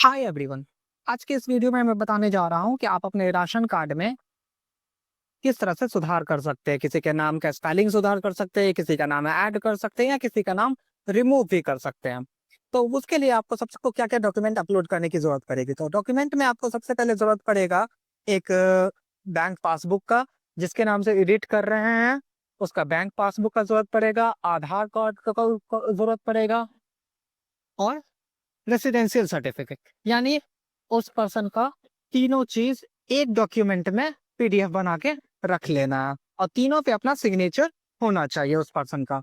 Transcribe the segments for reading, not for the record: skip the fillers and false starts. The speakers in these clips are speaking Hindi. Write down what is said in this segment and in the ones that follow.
Hi everyone. आज के इस वीडियो में मैं बताने जा रहा हूं कि आप अपने राशन कार्ड में किस तरह से सुधार कर सकते हैं। किसी के नाम का स्पेलिंग सुधार कर सकते हैं, किसी का नाम ऐड कर सकते हैं या किसी का नाम रिमूव भी कर सकते हैं। तो उसके लिए आपको सबसे को क्या क्या डॉक्यूमेंट अपलोड करने की जरूरत पड़ेगी। तो डॉक्यूमेंट में आपको सबसे पहले जरूरत पड़ेगा एक बैंक पासबुक का, जिसके नाम से एडिट कर रहे हैं उसका बैंक पासबुक का जरूरत पड़ेगा, आधार कार्ड का जरूरत पड़ेगा और रेसिडेंशियल सर्टिफिकेट, यानी उस पर्सन का तीनों चीज एक डॉक्यूमेंट में पीडीएफ बना के रख लेना है और तीनों पे अपना सिग्नेचर होना चाहिए उस पर्सन का।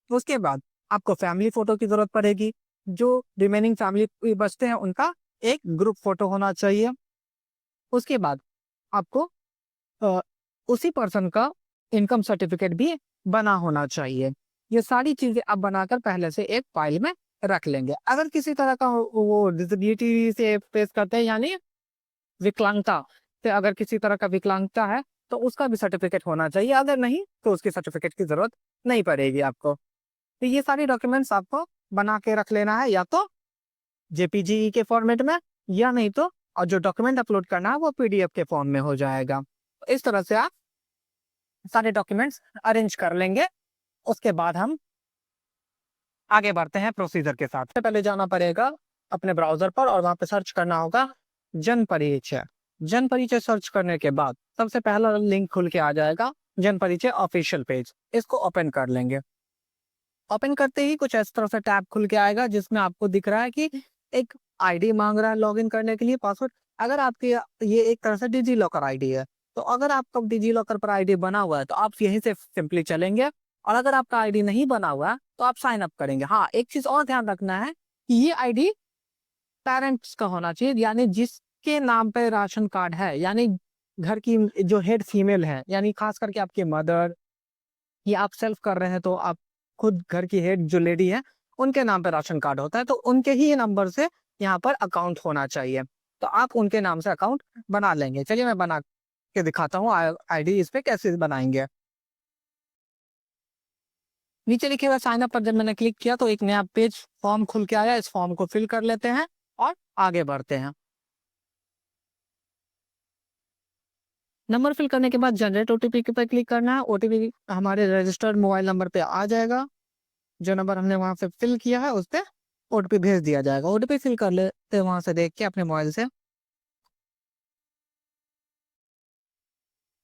उसके बाद आपको फैमिली फोटो की जरूरत पड़ेगी। जो रिमेनिंग फैमिली बचते हैं उनका एक ग्रुप फोटो होना चाहिए। उसके बाद आपको अ, उसी पर्सन का इनकम सर्टिफिकेट भी बना होना चाहिए। ये सारी चीजें आप बनाकर पहले से एक फाइल में रख लेंगे। अगर किसी तरह का वो डिसेबिलिटी से फेस करते हैं, यानी विकलांगता से अगर किसी तरह का विकलांगता है, तो उसका भी सर्टिफिकेट होना चाहिए। अगर नहीं तो उसकी सर्टिफिकेट की जरूरत नहीं पड़ेगी आपको। तो ये सारी डॉक्यूमेंट्स आपको बना के रख लेना है, या तो जेपीजी के फॉर्मेट में, या नहीं तो और जो डॉक्यूमेंट अपलोड करना है वो पीडीएफ के फॉर्म में हो जाएगा। इस तरह से आप सारे डॉक्यूमेंट्स अरेंज कर लेंगे। उसके बाद हम आगे बढ़ते हैं प्रोसीजर के साथ। सबसे पहले जाना पड़ेगा अपने ब्राउजर पर और वहां पे सर्च करना होगा जन परिचय। जन परिचय सर्च करने के बाद सबसे पहला लिंक खुल के आ जाएगा, जन परिचय ऑफिशियल पेज। इसको ओपन कर लेंगे। ओपन करते ही कुछ इस तरह से टैब खुल के आएगा, जिसमें आपको दिख रहा है कि एक आईडी मांग रहा है लॉगिन करने के लिए, पासवर्ड। अगर आपकी ये एक तरह से डिजी लॉकर आईडी है, तो अगर आपका डिजी लॉकर पर आईडी बना हुआ है तो आप यहीं से सिंपली चलेंगे। और अगर आपका आईडी नहीं बना हुआ है तो आप साइन अप करेंगे। हाँ, एक चीज और ध्यान रखना है कि ये आईडी पेरेंट्स का होना चाहिए, यानी जिसके नाम पे राशन कार्ड है, यानी घर की जो हेड फीमेल है, यानी खास करके आपके मदर, या आप सेल्फ कर रहे हैं तो आप खुद घर की हेड जो लेडी है उनके नाम पे राशन कार्ड होता है, तो उनके ही नंबर से यहाँ पर अकाउंट होना चाहिए। तो आप उनके नाम से अकाउंट बना लेंगे। चलिए मैं बना के दिखाता हूँ आईडी इस पे कैसे बनाएंगे। नीचे लिखे हुए साइन अप पर जब मैंने क्लिक किया तो एक नया पेज फॉर्म खुल के आया। इस फॉर्म को फिल कर लेते हैं और आगे बढ़ते हैं। नंबर फिल करने के बाद जनरेट ओटीपी पर क्लिक करना है। ओटीपी हमारे रजिस्टर्ड मोबाइल नंबर पे आ जाएगा। जो नंबर हमने वहां पे फिल किया है उस पे ओटीपी भेज दिया जाएगा। ओटीपी फिल कर लेते हैं वहां से देख के अपने मोबाइल से।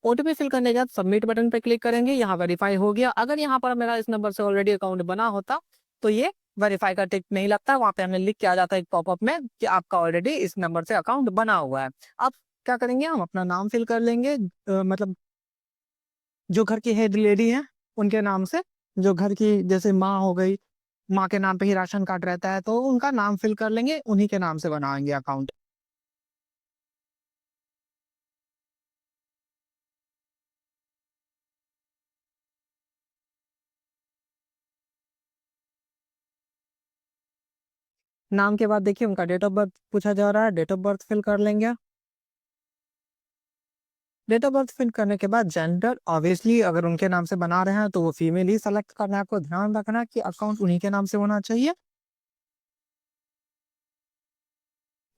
ओटीपी फिल करने के बाद सबमिट बटन पे क्लिक करेंगे। यहाँ वेरीफाई हो गया। अगर यहाँ पर मेरा इस नंबर से ऑलरेडी अकाउंट बना होता तो ये वेरीफाई का टिक नहीं लगता, वहां पे हमें लिख के आ जाता है एक पॉपअप में कि आपका ऑलरेडी इस नंबर से अकाउंट बना हुआ है। अब क्या करेंगे, हम अपना नाम फिल कर लेंगे। मतलब जो घर की हेड लेडी है उनके नाम से, जो घर की जैसे माँ हो गई, माँ के नाम पे ही राशन कार्ड रहता है तो उनका नाम फिल कर लेंगे, उन्हीं के नाम से बनाएंगे अकाउंट। नाम के बाद देखिए उनका डेट ऑफ बर्थ पूछा जा रहा है, डेट ऑफ बर्थ फिल कर लेंगे। डेट ऑफ बर्थ फिल करने के बाद जेंडर, ऑब्वियसली अगर उनके नाम से बना रहे हैं तो वो फीमेल ही सेलेक्ट करना है। आपको ध्यान रखना कि अकाउंट उन्हीं के नाम से होना चाहिए।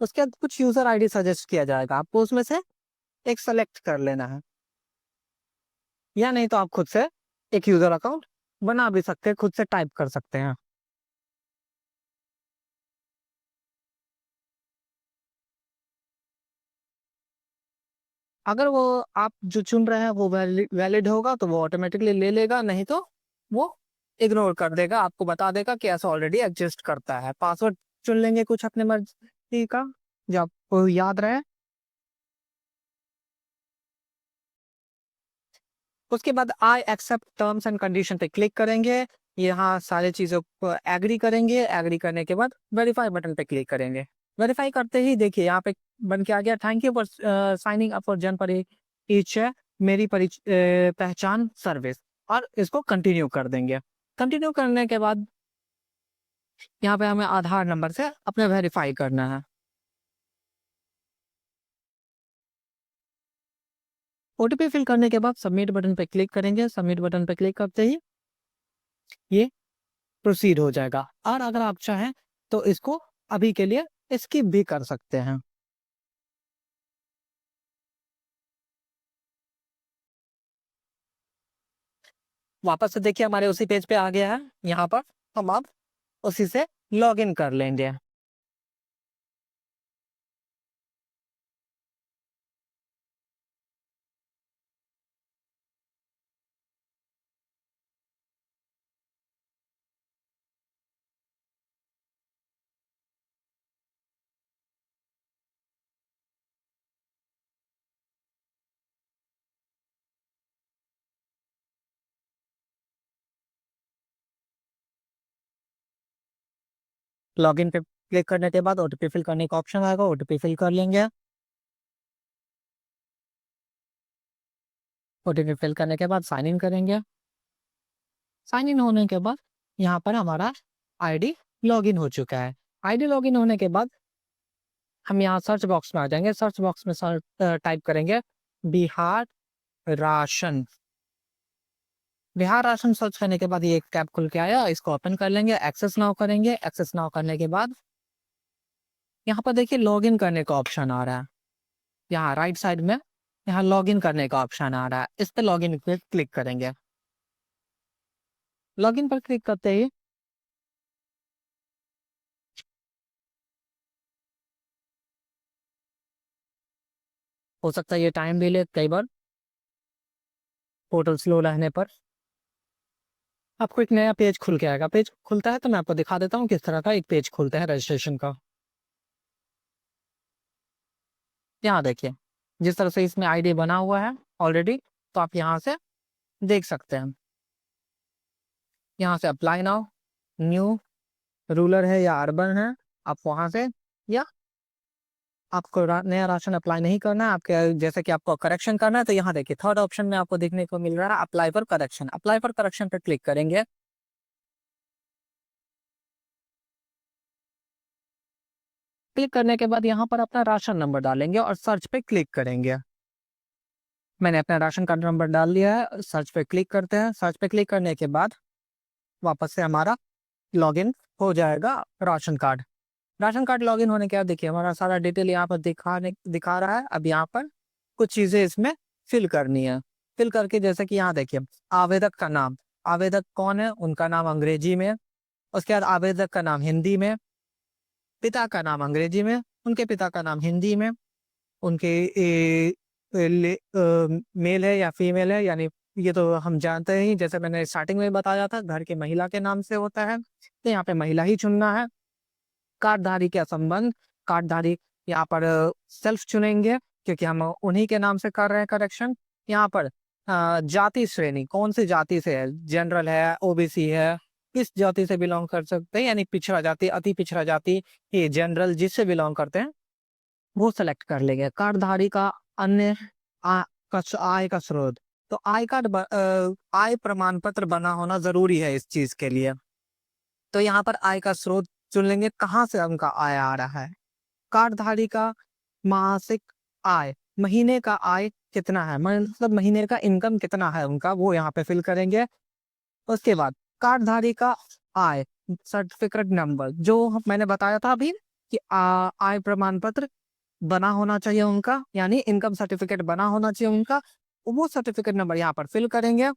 उसके बाद कुछ यूजर आईडी सजेस्ट किया जाएगा, आपको उसमें से एक सेलेक्ट कर लेना है, या नहीं तो आप खुद से एक यूजर अकाउंट बना भी सकते हैं, खुद से टाइप कर सकते हैं। अगर वो आप जो चुन रहे हैं वो वैलिड होगा तो वो ऑटोमेटिकली ले लेगा, नहीं तो वो इग्नोर कर देगा, आपको बता देगा कि ऐसा ऑलरेडी एग्जिस्ट करता है। पासवर्ड चुन लेंगे कुछ अपने मर्जी का जो आपको याद रहे। उसके बाद I accept terms and condition पे क्लिक करेंगे। यहाँ सारी चीजों को एग्री करेंगे। एग्री करने के बाद वेरीफाई बटन पे क्लिक करेंगे। वेरीफाई करते ही देखिए यहाँ पे बन के आ गया, thank you for signing up for जन परिचय मेरी पहचान सर्विस, और इसको कंटिन्यू कर देंगे। कंटिन्यू करने के बाद यहाँ पे हमें आधार नंबर से अपने वेरीफाई करना है। ओटीपी फिल करने के बाद सबमिट बटन पे क्लिक करेंगे। सबमिट बटन पे क्लिक करते ही ये प्रोसीड हो जाएगा। और अगर आप चाहें तो इसको अभी के लिए स्किप भी कर सकते हैं। वापस से देखिए हमारे उसी पेज पे आ गया है। यहाँ पर हम अब उसी से लॉग इन कर लेंगे। लॉगिन पे क्लिक करने के बाद ओटीपी फिल करने का ऑप्शन आएगा, ओटीपी फिल कर लेंगे। ओटीपी फिल करने के बाद साइन इन करेंगे। साइन इन होने के बाद यहाँ पर हमारा आईडी लॉगिन हो चुका है। आईडी लॉगिन होने के बाद हम यहाँ सर्च बॉक्स में आ जाएंगे। सर्च बॉक्स में टाइप करेंगे Bihar ration. Bihar ration search करने के बाद ये एक टैब खुल के आया, इसको ओपन कर लेंगे, एक्सेस नाउ करेंगे। एक्सेस नाउ करने के बाद यहाँ पर देखिए लॉगिन करने का ऑप्शन आ रहा है। यहाँ राइट साइड में यहाँ लॉगिन करने का ऑप्शन आ रहा है, इस पर लॉगिन पे क्लिक करेंगे। लॉगिन पर क्लिक करते ही हो सकता है ये टाइम भी ले कई बार पोर्टल स्लो रहने पर। आपको एक नया पेज खुल के आएगा। पेज खुलता है तो मैं आपको दिखा देता हूँ किस तरह का एक पेज खुलता है रजिस्ट्रेशन का। यहाँ देखिए जिस तरह से इसमें आईडी बना हुआ है ऑलरेडी, तो आप यहाँ से देख सकते हैं। यहाँ से अप्लाई नाउ, न्यू, रूरल है या अर्बन है, आप वहाँ से, या आपको नया राशन अप्लाई नहीं करना है, आपके जैसे कि आपको करेक्शन करना है, तो यहाँ देखिए थर्ड ऑप्शन में आपको देखने को मिल रहा है apply for correction. Apply for correction पर क्लिक करेंगे। क्लिक करने के बाद यहाँ पर अपना राशन नंबर डालेंगे और सर्च पे क्लिक करेंगे। मैंने अपना राशन कार्ड नंबर डाल लिया है। सर्च पे क्लिक करते हैं। सर्च पे क्लिक करने के बाद वापस से हमारा लॉगिन हो जाएगा ration card. Ration card login होने के बाद देखिए हमारा सारा डिटेल यहाँ पर दिखा रहा है। अब यहाँ पर कुछ चीजें इसमें फिल करनी है। फिल करके जैसे कि यहाँ देखिए आवेदक का नाम, आवेदक कौन है उनका नाम अंग्रेजी में, उसके बाद आवेदक का नाम हिंदी में, पिता का नाम अंग्रेजी में, उनके पिता का नाम हिंदी में, उनके मेल है या फीमेल है, यानी ये तो हम जानते ही, जैसे मैंने स्टार्टिंग में बताया था घर के महिला के नाम से होता है, तो यहाँ पे महिला ही चुनना है। कार्डधारी का संबंध, कार्डधारी यहाँ पर सेल्फ चुनेंगे क्योंकि हम उन्हीं के नाम से कर रहे हैं करेक्शन। यहाँ पर जाति श्रेणी, कौन सी जाति से है, जनरल है, ओबीसी है, किस जाति से बिलोंग कर सकते हैं, यानी पिछड़ा जाति, अति पिछड़ा जाति, ये जनरल जिससे बिलोंग करते हैं वो सेलेक्ट कर लेंगे। कार्डधारी का अन्य आय का स्रोत, तो आय कार्ड आय प्रमाण पत्र बना होना जरूरी है इस चीज के लिए, तो यहाँ पर आय का स्रोत चुन लेंगे, कहाँ से उनका आय आ रहा है। कार्डधारी का मासिक आय, महीने का आय कितना है, मतलब महीने का इनकम कितना है उनका, वो यहाँ पे फिल करेंगे। उसके बाद कार्डधारी का आय सर्टिफिकेट नंबर, जो मैंने बताया था अभी कि आय प्रमाण पत्र बना होना चाहिए उनका, यानी इनकम सर्टिफिकेट बना होना चाहिए उनका, वो सर्टिफिकेट नंबर यहाँ पर फिल करेंगे।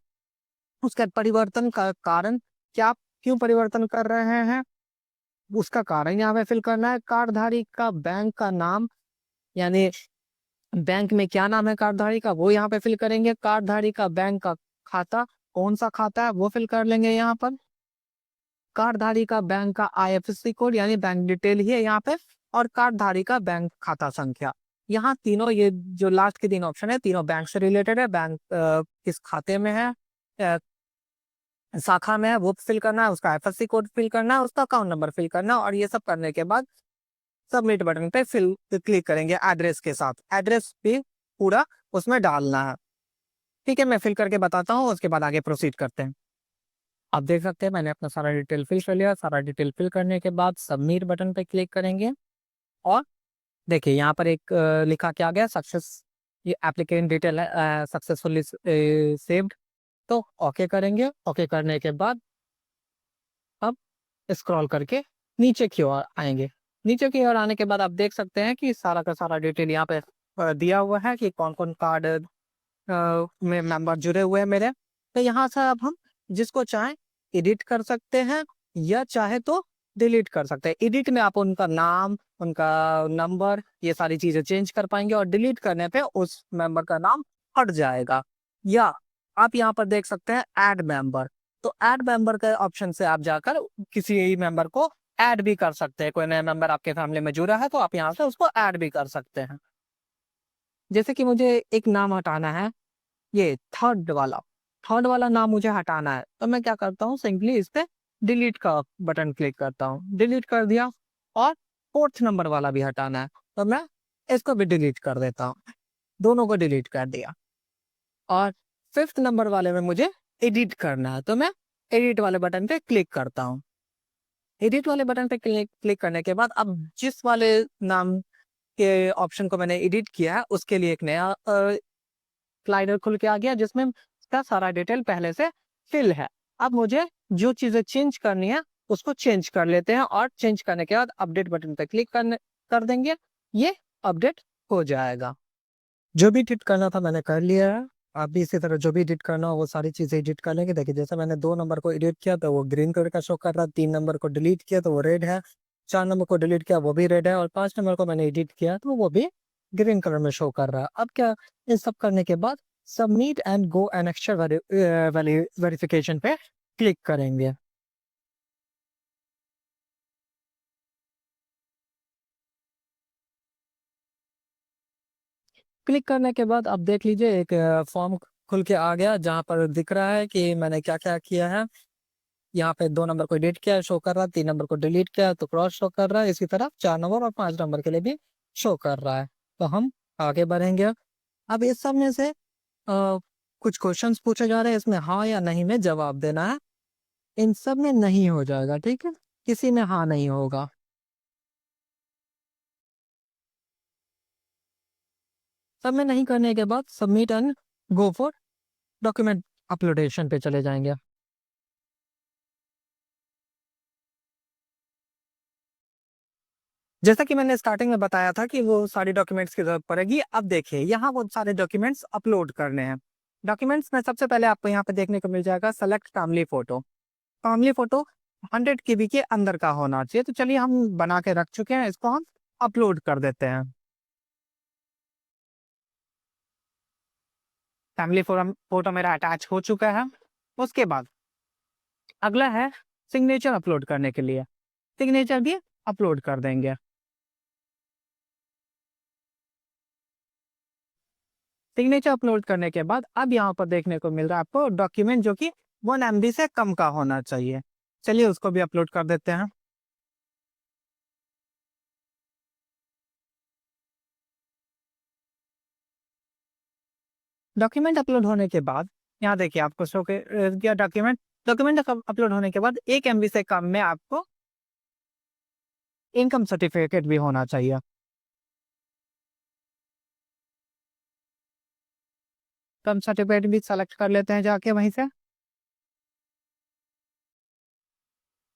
उसका परिवर्तन का कारण, क्या क्यों परिवर्तन कर रहे हैं उसका कारण यहाँ पे फिल करना है। कार्डधारी का बैंक का नाम, यानी बैंक में क्या नाम है कार्डधारी का, वो यहाँ पे फिल करेंगे। कार्डधारी का बैंक का खाता, कौन सा खाता है वो फिल कर लेंगे यहाँ पर। कार्डधारी का बैंक का आईएफएससी कोड, यानी बैंक डिटेल ही है यहाँ पे, और कार्डधारी का बैंक खाता संख्या। यहाँ तीनों, ये जो लास्ट के 3 ऑप्शन है, तीनों बैंक से रिलेटेड है। बैंक किस खाते में है, अ, शाखा में है, वो फिल करना है, उसका आईएफएससी कोड फिल करना है, उसका अकाउंट नंबर फिल करना है, और ये सब करने के बाद सबमिट बटन पे फिल क्लिक करेंगे। एड्रेस के साथ एड्रेस भी पूरा उसमें डालना है। ठीक है, मैं फिल करके बताता हूँ, उसके बाद आगे प्रोसीड करते हैं। आप देख सकते हैं मैंने अपना सारा डिटेल फिल कर लिया। सारा डिटेल फिल करने के बाद सबमिट बटन पे क्लिक करेंगे और देखिए यहाँ पर एक लिखा क्या गया, सक्सेस, ये एप्लीकेंट डिटेल है सक्सेसफुली सेव्ड, तो ओके करेंगे। ओके करने के बाद अब स्क्रॉल करके नीचे की ओर आएंगे। नीचे की ओर आने के बाद आप देख सकते हैं कि सारा का सारा डिटेल यहाँ पे दिया हुआ है कि कौन-कौन कार्ड में मेंबर जुड़े हुए हैं मेरे। तो यहाँ से अब हम जिसको चाहें एडिट कर सकते हैं या चाहे तो डिलीट कर सकते हैं। एडिट में आप उनका नाम, उनका नंबर, ये सारी चीज़ें चेंज कर पाएँगे और डिलीट करने पे उस मेंबर का नाम हट जाएगा। या आप यहाँ पर देख सकते हैं ऐड मेंबर। तो ऐड मेंबर के ऑप्शन से आप जाकर किसी मेंबर को ऐड भी कर सकते हैं। कोई नया मेंबर आपके फैमिली में जुड़ा है तो आप यहाँ से उसको ऐड भी कर सकते हैं। जैसे कि मुझे एक नाम हटाना है, ये थर्ड वाला नाम मुझे हटाना है, तो मैं क्या करता हूँ सिंपली इस पे डिलीट का बटन क्लिक करता हूँ। डिलीट कर दिया और फोर्थ नंबर वाला भी हटाना है, तो मैं इसको भी डिलीट कर देता हूँ। दोनों को डिलीट कर दिया और फिफ्थ नंबर वाले में मुझे एडिट करना है, तो मैं एडिट वाले बटन पे क्लिक करता हूँ। एडिट वाले बटन पे क्लिक क्लिक करने के बाद अब जिस वाले नाम के ऑप्शन को मैंने एडिट किया है उसके लिए एक नया स्लाइडर खुल के आ गया जिसमें उसका सारा डिटेल पहले से फिल है। अब मुझे जो चीज़ें चेंज करनी है उसको चेंज कर लेते हैं और चेंज करने के बाद अपडेट बटन पे क्लिक कर देंगे। ये अपडेट हो जाएगा। जो भी एडिट करना था मैंने कर लिया है। आप भी इसी तरह जो भी एडिट करना हो वो सारी चीज़ें एडिट कर लेंगे। देखिए जैसे मैंने 2 नंबर को एडिट किया तो वो ग्रीन कलर का शो कर रहा है, 3 नंबर को डिलीट किया तो वो रेड है, 4 नंबर को डिलीट किया वो भी रेड है और 5 नंबर को मैंने एडिट किया तो वो भी ग्रीन कलर में शो कर रहा है। अब क्या इन सब करने के बाद submit and go an extra verification पे क्लिक करेंगे। क्लिक करने के बाद आप देख लीजिए एक फॉर्म खुल के आ गया जहाँ पर दिख रहा है कि मैंने क्या-क्या किया है। यहाँ पे 2 नंबर को एडिट किया है, शो कर रहा है, 3 नंबर को डिलीट किया है, तो क्रॉस शो कर रहा है। इसी तरह 4 नंबर और 5 नंबर के लिए भी शो कर रहा है। तो हम आगे बढ़ेंगे। अब इस सब में से कुछ क्वेश्चंस पूछे जा रहे हैं, इसमें हाँ या नहीं में जवाब देना है। इन सब में नहीं हो जाएगा, ठीक है? किसी में हाँ नहीं होगा। सब में नहीं करने के बाद submit and go for document uploadation पे चले जाएँगे। जैसा कि मैंने स्टार्टिंग में बताया था कि वो सारी डॉक्यूमेंट्स की ज़रूरत पड़ेगी। अब देखिए यहाँ वो सारे डॉक्यूमेंट्स अपलोड करने हैं। डॉक्यूमेंट्स में सबसे पहले आपको यहाँ पे देखने को मिल जाएगा select family photo. Family photo 100 केबी के अंदर का होना चाहिए। तो चलिए हम बना के रख चुके हैं, इसको हम अपलोड कर देते हैं। फैमिली फ़ोटो मेरा अटैच हो चुका है। उसके बाद अगला है सिग्नेचर अपलोड करने के लिए। सिग्नेचर भी अपलोड कर देंगे। सिग्नेचर अपलोड करने के बाद अब यहाँ पर देखने को मिल रहा है आपको डॉक्यूमेंट जो कि 1 एमबी से कम का होना चाहिए। चलिए उसको भी अपलोड कर देते हैं। डॉक्यूमेंट अपलोड होने के बाद यहाँ देखिए आपको शो के किया डॉक्यूमेंट। डॉक्यूमेंट अपलोड होने के बाद 1 एमबी से कम में आपको इनकम सर्टिफिकेट भी होना चाहिए। इनकम सर्टिफिकेट भी सेलेक्ट कर लेते हैं जाके वहीं से।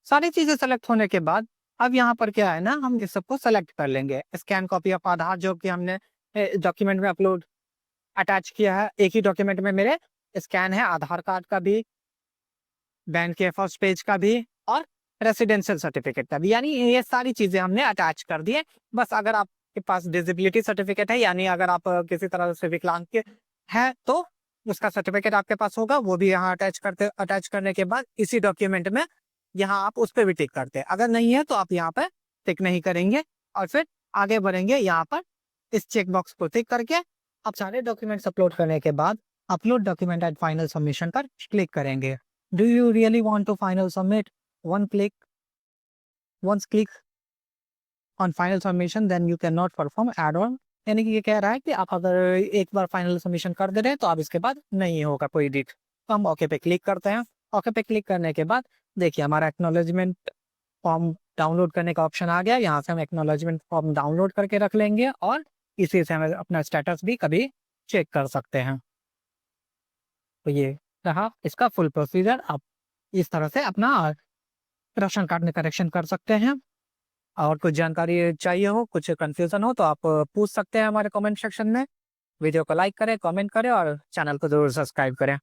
सारी चीज़ें सेलेक्ट होने के बाद अब यहाँ पर क्या है ना हम इस सबको सेलेक्ट कर लेंगे। स्कैन कॉपी ऑफ आधार जो कि हमने डॉक्यूमेंट में अपलोड अटैच किया है। एक ही डॉक्यूमेंट में मेरे स्कैन है आधार कार्ड का भी, बैंक के फर्स्ट पेज का भी और रेजिडेंशियल सर्टिफिकेट का भी। यानी ये सारी चीज़ें हमने अटैच कर दी है। बस अगर आपके पास डिसेबिलिटी सर्टिफिकेट है यानी अगर आप किसी तरह से विकलांग के हैं तो उसका सर्टिफिकेट आपके पास होगा, वो भी यहाँ अटैच करने के बाद इसी डॉक्यूमेंट में यहाँ आप उस पे भी टिक करते हैं। अगर नहीं है तो आप यहाँ पे टिक नहीं करेंगे और फिर आगे बढ़ेंगे यहाँ पर इस चेक बॉक्स को टिक करके आप सारे डॉक्यूमेंट्स अपलोड करने के बाद upload document at final submission पर क्लिक करेंगे। Do you really want to final submit? One click once click on final submission then you can not perform add on. यानी कि ये कह रहा है कि आप अगर एक बार फाइनल सबमिशन कर दे रहे हैं तो अब इसके बाद नहीं होगा कोई एडिट। तो हम ओके पे क्लिक करते हैं। ओके पे क्लिक करने के बाद देखिए हमारा एक्नॉलेजमेंट फॉर्म डाउनलोड करने का ऑप्शन आ गया। यहाँ से हम एक्नॉलेजमेंट फॉर्म डाउनलोड करके रख लेंगे और इसी से हम अपना स्टेटस भी कभी चेक कर सकते हैं। तो ये रहा इसका फुल प्रोसीजर। आप इस तरह से अपना राशन कार्ड में करेक्शन कर सकते हैं। और कुछ जानकारी चाहिए हो, कुछ कन्फ्यूज़न हो तो आप पूछ सकते हैं हमारे कमेंट सेक्शन में। वीडियो को लाइक करें, कमेंट करें और चैनल को ज़रूर सब्सक्राइब करें।